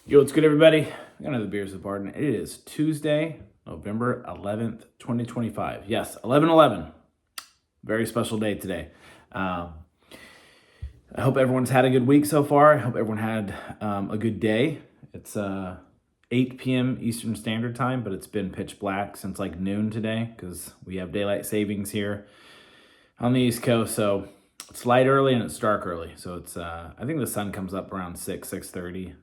Yo, what's good, everybody? I got another Beers with Barton. It is Tuesday, November 11th, 2025. Yes, 11/11. Very special day today. I hope everyone's had a good week so far. I hope everyone had a good day. It's 8 p.m. Eastern Standard Time, but it's been pitch black since like noon today because we have daylight savings here on the East Coast. So it's light early and it's dark early. So it's I think the sun comes up around 6:30.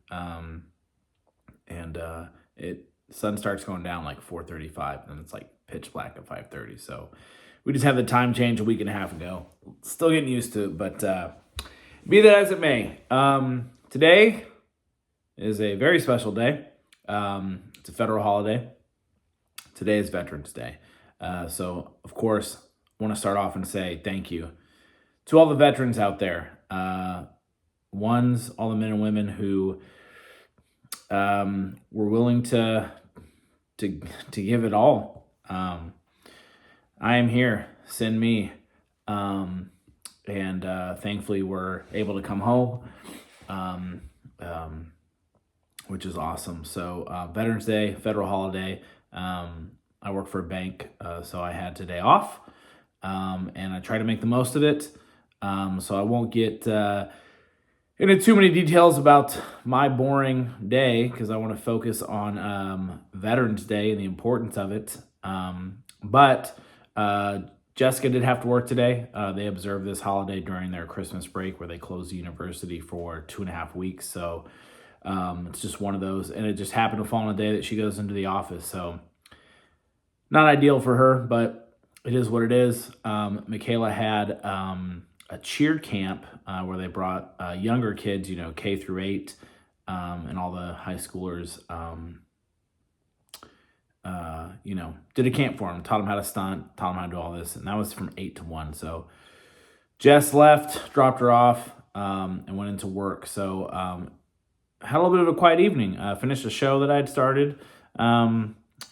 And sun starts going down like 4:35, and it's like pitch black at 5:30. So we just had the time change a week and a half ago. Still getting used to it, but be that as it may, today is a very special day. It's a federal holiday. Today is Veterans Day. So of course, I want to start off and say thank you to all the veterans out there. All the men and women who were willing to give it all. I am here. Send me. And thankfully we're able to come home, which is awesome. So Veterans Day, federal holiday. I work for a bank, so I had today off, and I try to make the most of it. So I won't get into too many details about my boring day because I want to focus on Veterans Day and the importance of it. But Jessica did have to work today. They observed this holiday during their Christmas break where they closed the university for 2.5 weeks. So it's just one of those. And it just happened to fall on a day that she goes into the office. So not ideal for her, but it is what it is. Michaela had a cheer camp where they brought younger kids, K through 8, and all the high schoolers, did a camp for them, taught them how to stunt, taught them how to do all this, and that was from 8 to 1. So Jess left, dropped her off, and went into work. So had a little bit of a quiet evening. Finished a show that I had started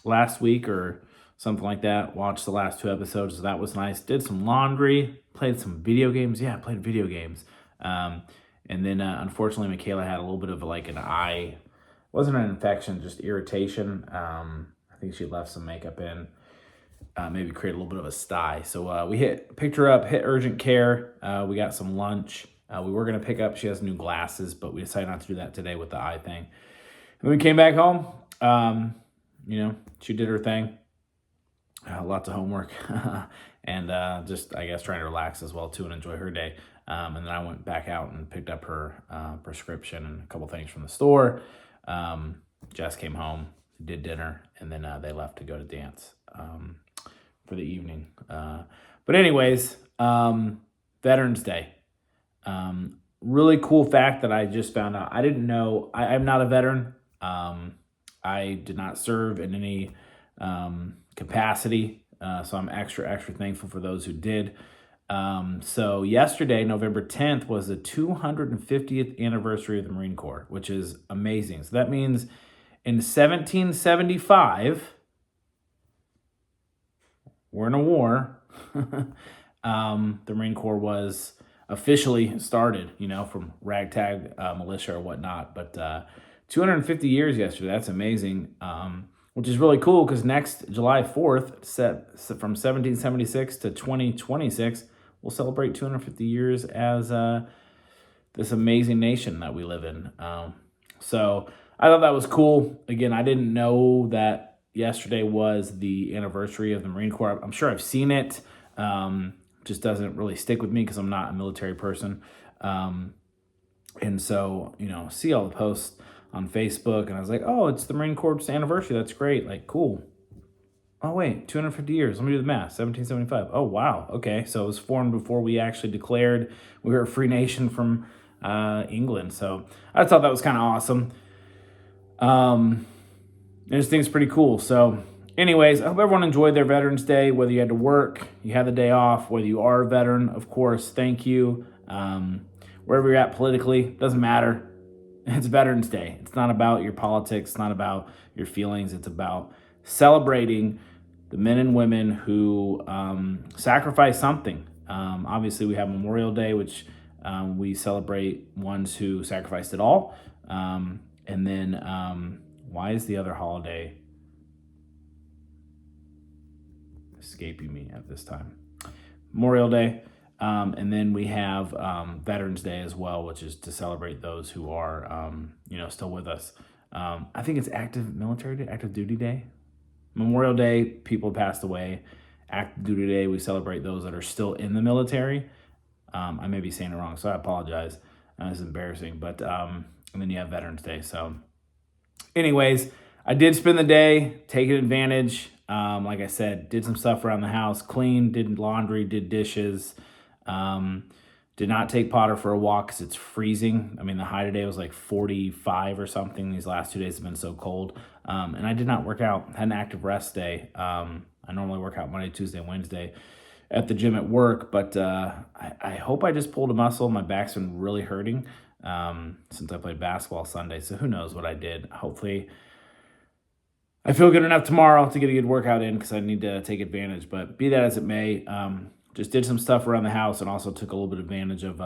last week or something like that. Watched the last 2 episodes, so that was nice. Did some laundry, played some video games. Yeah, played video games. And then unfortunately, Michaela had a little bit of like an eye. Wasn't an infection, just irritation. I think she left some makeup in. Maybe created a little bit of a sty. So we picked her up, hit urgent care. We got some lunch. We were going to pick up, she has new glasses, but we decided not to do that today with the eye thing. And we came back home. She did her thing. Lots of homework. And just, I guess, trying to relax as well, too, and enjoy her day. And then I went back out and picked up her prescription and a couple things from the store. Jess came home, did dinner, and then they left to go to dance for the evening. But anyways, Veterans Day. Really cool fact that I just found out. I didn't know. I'm not a veteran. I did not serve in any capacity. So I'm extra thankful for those who did. So yesterday, November 10th, was the 250th anniversary of the Marine Corps, which is amazing. So that means in 1775, we're in a war. The Marine Corps was officially started, from ragtag militia or whatnot. But 250 years yesterday, that's amazing. Which is really cool because next July 4th, from 1776 to 2026, we'll celebrate 250 years as this amazing nation that we live in. So I thought that was cool. Again, I didn't know that yesterday was the anniversary of the Marine Corps. I'm sure I've seen it. Just doesn't really stick with me because I'm not a military person. And so, see all the posts on Facebook, and I was like, oh, it's the Marine Corps anniversary. That's great. Like, cool. Oh, wait, 250 years. Let me do the math. 1775. Oh, wow. Okay, so it was formed before we actually declared we were a free nation from England. So I thought that was kind of awesome. I just think it's pretty cool. So anyways, I hope everyone enjoyed their Veterans Day, whether you had to work, you had the day off, whether you are a veteran, of course, thank you. Wherever you're at politically, doesn't matter. It's Veterans Day. It's not about your politics. It's not about your feelings. It's about celebrating the men and women who sacrifice something. Obviously, we have Memorial Day, which we celebrate ones who sacrificed it all. And And then why is the other holiday escaping me at this time? Memorial Day. And then we have Veterans Day as well, which is to celebrate those who are, still with us. I think it's active military day, active duty day. Memorial Day, people passed away. Active duty day, we celebrate those that are still in the military. I may be saying it wrong, so I apologize. It's embarrassing. But and then you have Veterans Day. So anyways, I did spend the day taking advantage. Like I said, did some stuff around the house, cleaned, did laundry, did dishes. Did not take Potter for a walk because it's freezing. I mean, the high today was like 45 or something. These last 2 days have been so cold. And I did not work out. Had an active rest day. I normally work out Monday, Tuesday, Wednesday at the gym at work, but I hope I just pulled a muscle. My back's been really hurting since I played basketball Sunday, so who knows what I did. Hopefully I feel good enough tomorrow to get a good workout in because I need to take advantage, but be that as it may, just did some stuff around the house and also took a little bit of advantage of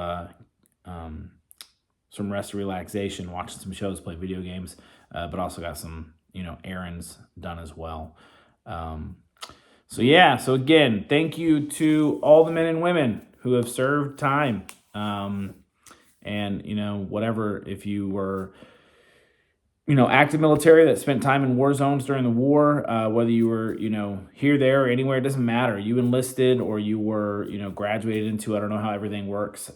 some rest and relaxation, watching some shows, play video games, but also got some, errands done as well. So again, thank you to all the men and women who have served time. And, whatever, if you were, active military that spent time in war zones during the war, whether you were, here, there, or anywhere, it doesn't matter. You enlisted or you were, graduated into, I don't know how everything works.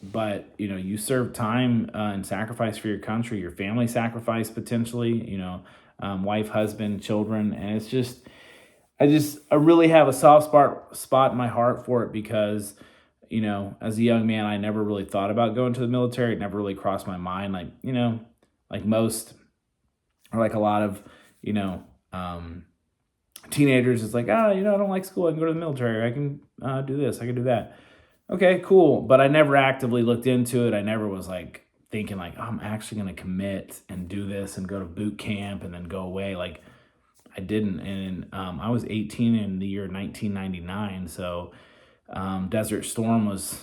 But, you served time and sacrifice for your country, your family sacrifice potentially, wife, husband, children. And it's just, I really have a soft spot in my heart for it because, as a young man, I never really thought about going to the military. It never really crossed my mind. Like most, or like a lot of, teenagers, it's like, I don't like school. I can go to the military. I can do this. I can do that. Okay, cool. But I never actively looked into it. I never was like thinking like, I'm actually going to commit and do this and go to boot camp and then go away. Like I didn't. And I was 18 in the year 1999. So Desert Storm was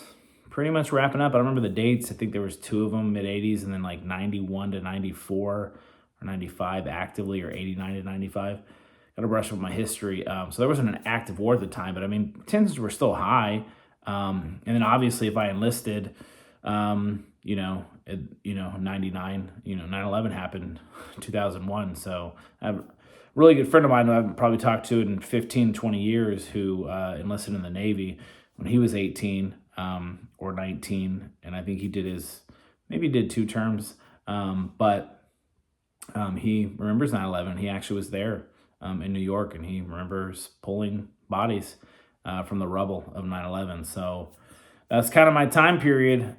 pretty much wrapping up. I remember the dates. I think there was 2 of them, mid-80s, and then like 91 to 94 or 95 actively, or 89 to 95. Got to brush up my history. So there wasn't an active war at the time, but I mean, tensions were still high. And then obviously if I enlisted, 99, 9/11 happened 2001. So I have a really good friend of mine who I've probably talked to in 15, 20 years who enlisted in the Navy when he was 18 or 19. And I think he did 2 terms. But he remembers 9/11. He actually was there in New York, and he remembers pulling bodies from the rubble of 9/11. So that's kind of my time period.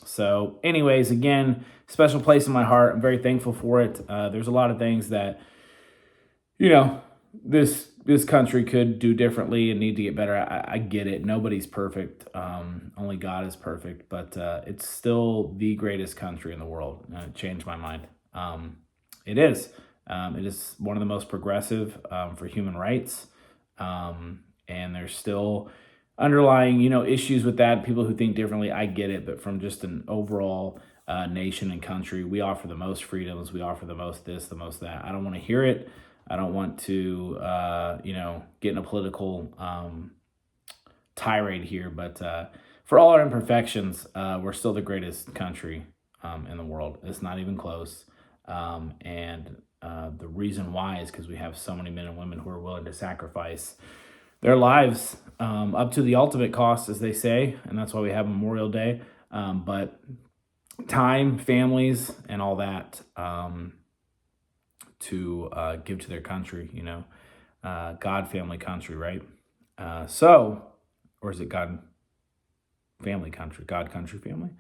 So anyways, again, special place in my heart. I'm very thankful for it. There's a lot of things that, this country could do differently and need to get better. I get it. Nobody's perfect. Only God is perfect, but it's still the greatest country in the world. It changed my mind. It is. It is one of the most progressive for human rights. And there's still underlying, issues with that. People who think differently, I get it. But from just an overall nation and country, we offer the most freedoms. We offer the most this, the most that. I don't want to hear it. I don't want to, get in a political tirade here. But for all our imperfections, we're still the greatest country in the world. It's not even close. And the reason why is because we have so many men and women who are willing to sacrifice their lives up to the ultimate cost, as they say, and that's why we have Memorial Day. But time, families, and all that to give to their country, God, family, country, right? Or is it God, family, country? God, country, family?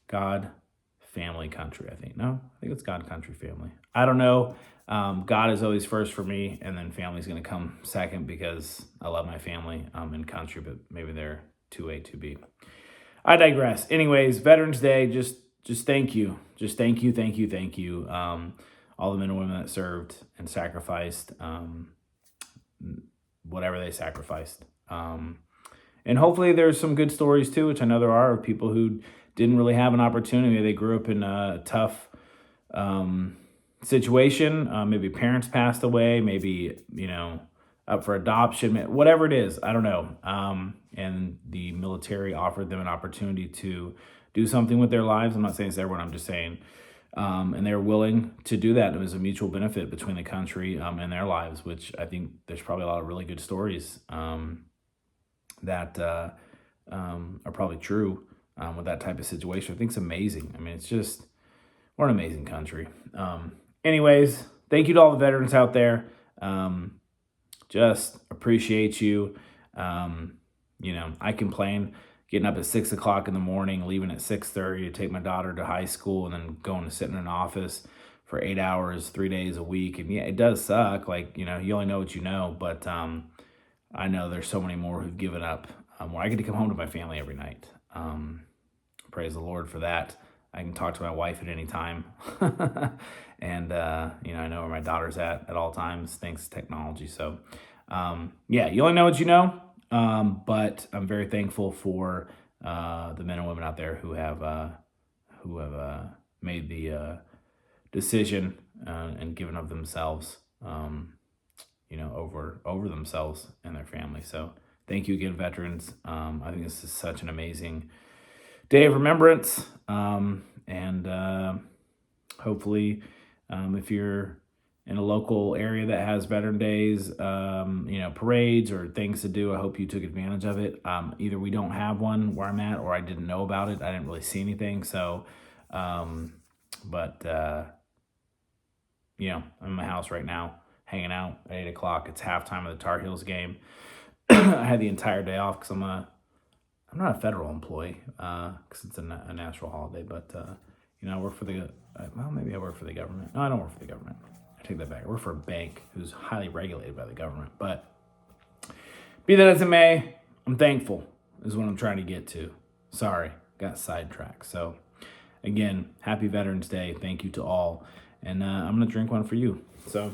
God, family, country, I think. No, I think it's God, country, family. I don't know. God is always first for me, and then family's going to come second because I love my family and country, but maybe they're 2A, 2B. I digress. Anyways, Veterans Day, just thank you. Just thank you. All the men and women that served and sacrificed whatever they sacrificed. And hopefully there's some good stories too, which I know there are, of people who didn't really have an opportunity. They grew up in a tough situation. Maybe parents passed away, maybe, up for adoption, whatever it is, I don't know. And the military offered them an opportunity to do something with their lives. I'm not saying it's everyone, I'm just saying. And they were willing to do that. It was a mutual benefit between the country and their lives, which I think there's probably a lot of really good stories that are probably true with that type of situation. I think it's amazing. I mean, it's just, what an amazing country. Anyways, thank you to all the veterans out there. Just appreciate you. I complain getting up at 6 o'clock in the morning, leaving at 6:30 to take my daughter to high school, and then going to sit in an office for 8 hours, 3 days a week. And yeah, it does suck. Like, you only know what you know, but I know there's so many more who've given up where I get to come home to my family every night. Praise the Lord for that. I can talk to my wife at any time. And, I know where my daughter's at all times, thanks to technology. So, you only know what you know. But I'm very thankful for the men and women out there who have made the decision and given of themselves, over themselves and their family. So thank you again, veterans. I think this is such an amazing day of remembrance. And hopefully, if you're in a local area that has Veteran Days, parades or things to do, I hope you took advantage of it. Either we don't have one where I'm at, or I didn't know about it. I didn't really see anything. So, I'm in my house right now, hanging out at 8 o'clock. It's halftime of the Tar Heels game. I had the entire day off because I'm not a federal employee because it's a national holiday, but I work for maybe I work for the government. No, I don't work for the government. I take that back. I work for a bank who's highly regulated by the government. But be that as it may, I'm thankful is what I'm trying to get to. Sorry, got sidetracked. So again, happy Veterans Day. Thank you to all. And I'm going to drink one for you. So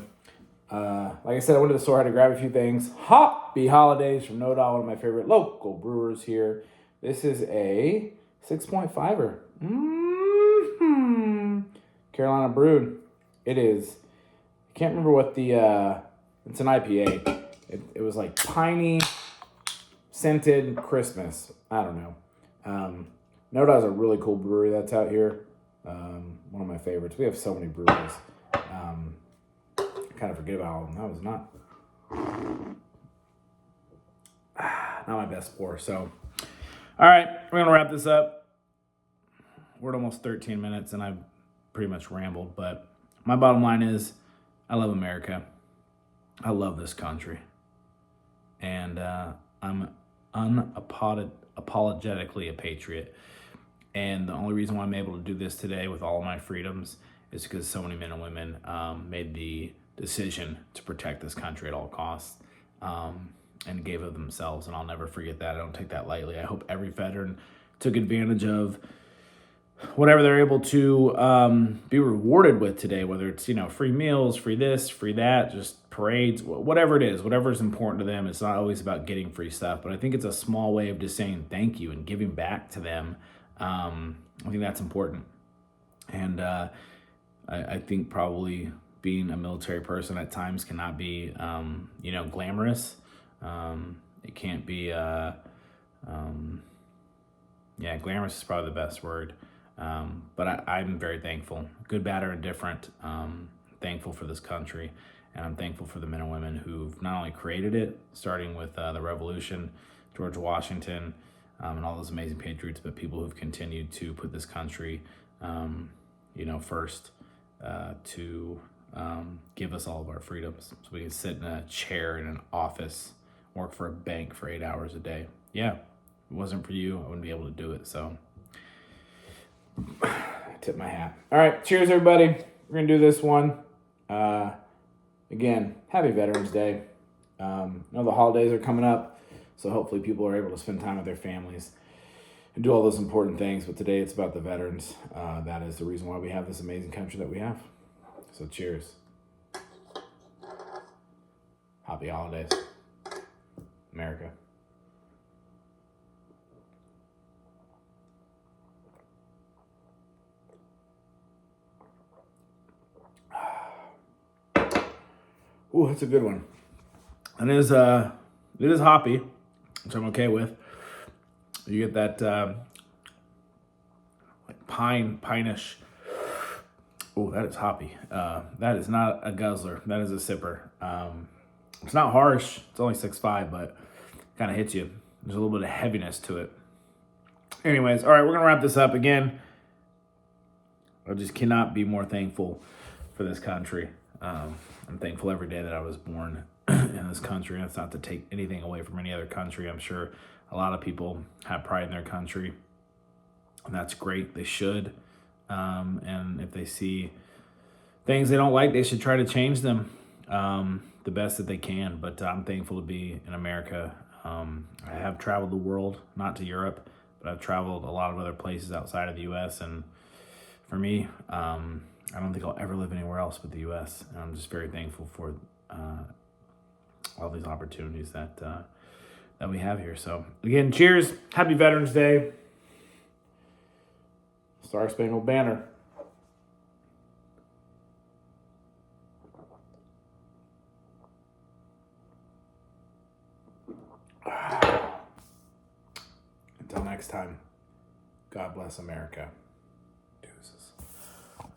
like I said, I went to the store, had to grab a few things. Hoppy Holidays from Noda, one of my favorite local brewers here. This is a 6.5er. Carolina brewed. It is. I can't remember what it's an IPA. It was like piney, scented Christmas. I don't know. Noda is a really cool brewery that's out here. One of my favorites. We have so many breweries. I kind of forget about all of them. That was not my best pour. So, all right, we're going to wrap this up. We're at almost 13 minutes, and I've pretty much rambled. But my bottom line is, I love America. I love this country. And I'm unapologetically a patriot. And the only reason why I'm able to do this today with all of my freedoms is because so many men and women made the decision to protect this country at all costs and gave of themselves. And I'll never forget that. I don't take that lightly. I hope every veteran took advantage of whatever they're able to be rewarded with today, whether it's, free meals, free this, free that, just parades, whatever it is, whatever is important to them. It's not always about getting free stuff, but I think it's a small way of just saying thank you and giving back to them. I think that's important. And I think probably being a military person at times cannot be, glamorous. It can't be, glamorous is probably the best word. But I'm very thankful, good, bad, or indifferent, thankful for this country. And I'm thankful for the men and women who've not only created it, starting with the Revolution, George Washington, and all those amazing patriots, but people who've continued to put this country, first to give us all of our freedoms. So we can sit in a chair in an office, work for a bank for 8 hours a day. Yeah, if it wasn't for you, I wouldn't be able to do it. So I tip my hat. All right, cheers, everybody. We're going to do this one. Again, happy Veterans Day. I know the holidays are coming up, so hopefully people are able to spend time with their families and do all those important things. But today it's about the veterans. That is the reason why we have this amazing country that we have. So cheers. Happy holidays, America. Ooh, that's a good one. And it is hoppy, which I'm okay with. You get that like pine-ish. Oh, that is hoppy. That is not a guzzler. That is a sipper. It's not harsh. It's only 6.5, but kind of hits you. There's a little bit of heaviness to it. Anyways, all right, we're going to wrap this up again. I just cannot be more thankful for this country. I'm thankful every day that I was born in this country. And it's not to take anything away from any other country. I'm sure a lot of people have pride in their country, and that's great. They should. And if they see things they don't like, they should try to change them the best that they can. But I'm thankful to be in America. I have traveled the world, not to Europe, but I've traveled a lot of other places outside of the U.S. And for me, I don't think I'll ever live anywhere else but the U.S. And I'm just very thankful for all these opportunities that we have here. So again, cheers. Happy Veterans Day. Star Spangled Banner. Until next time, God bless America.